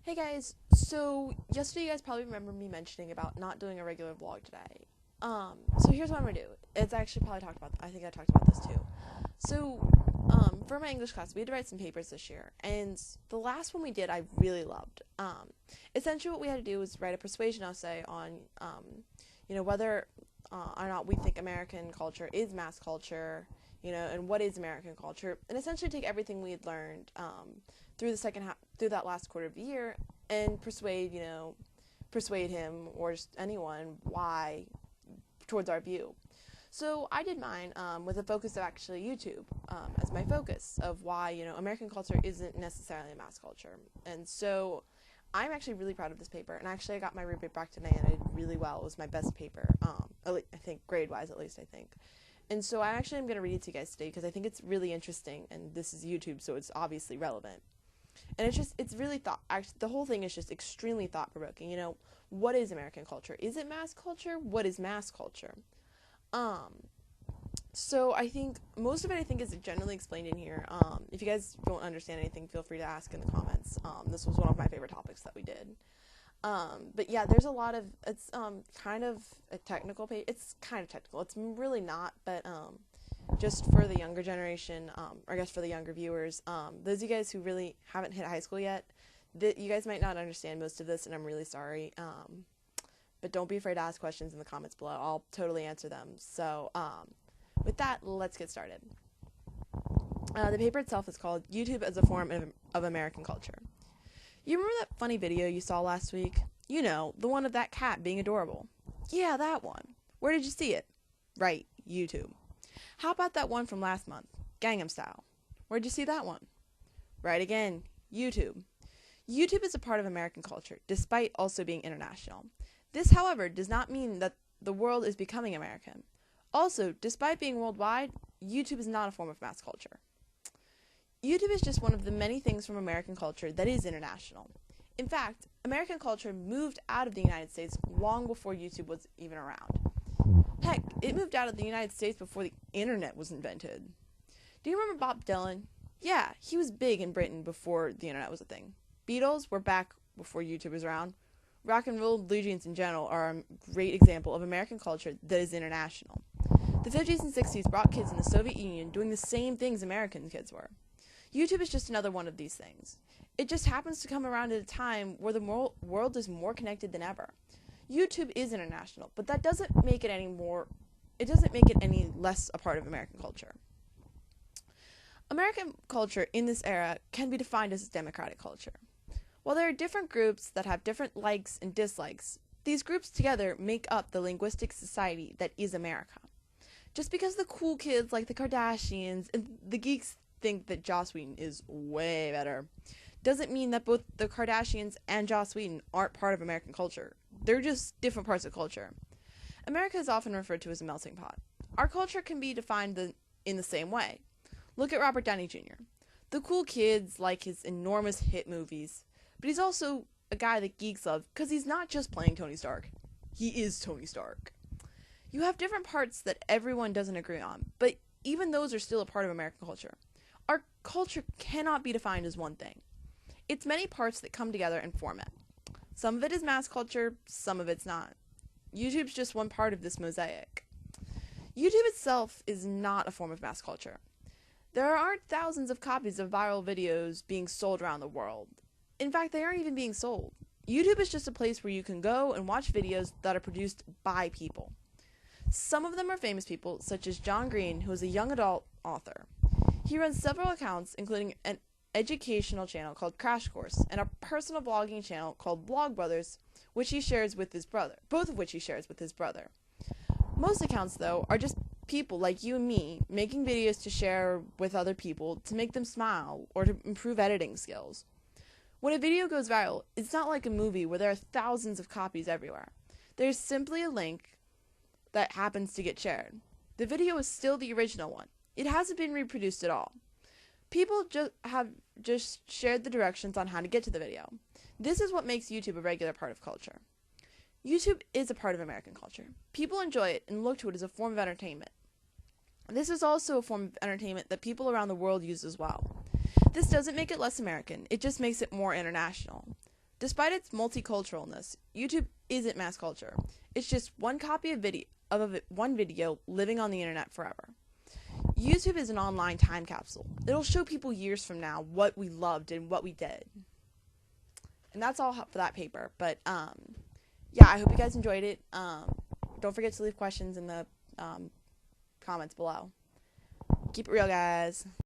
Hey guys, so yesterday you guys probably remember me mentioning about not doing a regular vlog today. So here's what I'm gonna do. It's actually probably talked about, I think I talked about this too. So, for my English class, we had to write some papers this year, and the last one we did I really loved. Essentially what we had to do was write a persuasion essay on, whether or not we think American culture is mass culture, and what is American culture, and essentially take everything we had learned, through the second half, through that last quarter of the year, and persuade him or just anyone why towards our view. So I did mine with a focus of actually YouTube as my focus of why American culture isn't necessarily a mass culture, and so I'm actually really proud of this paper. And actually, I got my rubric back today, and I did really well. It was my best paper, I think grade wise at least I think. And so I actually am going to read it to you guys today because I think it's really interesting, and this is YouTube, so it's obviously relevant. And it's really actually, the whole thing is just extremely thought-provoking. What is American culture? Is it mass culture? What is mass culture? Um, so I think most of it, I think, is generally explained in here. If you guys don't understand anything, feel free to ask in the comments. This was one of my favorite topics that we did. But yeah, there's a lot of, it's kind of a technical page. It's kind of technical. It's really not, but just for the younger generation, or I guess for the younger viewers, those of you guys who really haven't hit high school yet, you guys might not understand most of this, and I'm really sorry. But don't be afraid to ask questions in the comments below. I'll totally answer them. So, with that, let's get started. The paper itself is called YouTube as a Form of American Culture. You remember that funny video you saw last week? The one of that cat being adorable. Yeah, that one. Where did you see it? Right, YouTube. How about that one from last month, Gangnam Style? Where'd you see that one? Right again, YouTube. YouTube is a part of American culture, despite also being international. This, however, does not mean that the world is becoming American. Also, despite being worldwide, YouTube is not a form of mass culture. YouTube is just one of the many things from American culture that is international. In fact, American culture moved out of the United States long before YouTube was even around. Heck, it moved out of the United States before the internet was invented. Do you remember Bob Dylan? Yeah, he was big in Britain before the internet was a thing. Beatles were back before YouTube was around. Rock and roll blue jeans in general are a great example of American culture that is international. The 50s and 60s brought kids in the Soviet Union doing the same things American kids were. YouTube is just another one of these things. It just happens to come around at a time where the world is more connected than ever. YouTube is international, but that doesn't make it any less a part of American culture. American culture in this era can be defined as a democratic culture. While there are different groups that have different likes and dislikes, these groups together make up the linguistic society that is America. Just because the cool kids like the Kardashians and the geeks think that Joss Whedon is way better, doesn't mean that both the Kardashians and Joss Whedon aren't part of American culture. They're just different parts of culture. America is often referred to as a melting pot. Our culture can be defined in the same way. Look at Robert Downey Jr. The cool kids like his enormous hit movies, but he's also a guy that geeks love because he's not just playing Tony Stark. He is Tony Stark. You have different parts that everyone doesn't agree on, but even those are still a part of American culture. Our culture cannot be defined as one thing. It's many parts that come together and form it. Some of it is mass culture, some of it's not. YouTube's just one part of this mosaic. YouTube itself is not a form of mass culture. There aren't thousands of copies of viral videos being sold around the world. In fact, they aren't even being sold. YouTube is just a place where you can go and watch videos that are produced by people. Some of them are famous people, such as John Green, who is a young adult author. He runs several accounts, including an educational channel called Crash Course and a personal blogging channel called Vlogbrothers, which he shares with his brother, both of which he shares with his brother. Most accounts, though, are just people like you and me making videos to share with other people to make them smile or to improve editing skills. When a video goes viral, it's not like a movie where there are thousands of copies everywhere. There's simply a link that happens to get shared. The video is still the original one. It hasn't been reproduced at all. People have just shared the directions on how to get to the video. This is what makes YouTube a regular part of culture. YouTube is a part of American culture. People enjoy it and look to it as a form of entertainment. This is also a form of entertainment that people around the world use as well. This doesn't make it less American, it just makes it more international. Despite its multiculturalness, YouTube isn't mass culture. It's just one copy of one video living on the internet forever. YouTube is an online time capsule. It'll show people years from now what we loved and what we did. And that's all for that paper. But yeah, I hope you guys enjoyed it. Don't forget to leave questions in the comments below. Keep it real, guys.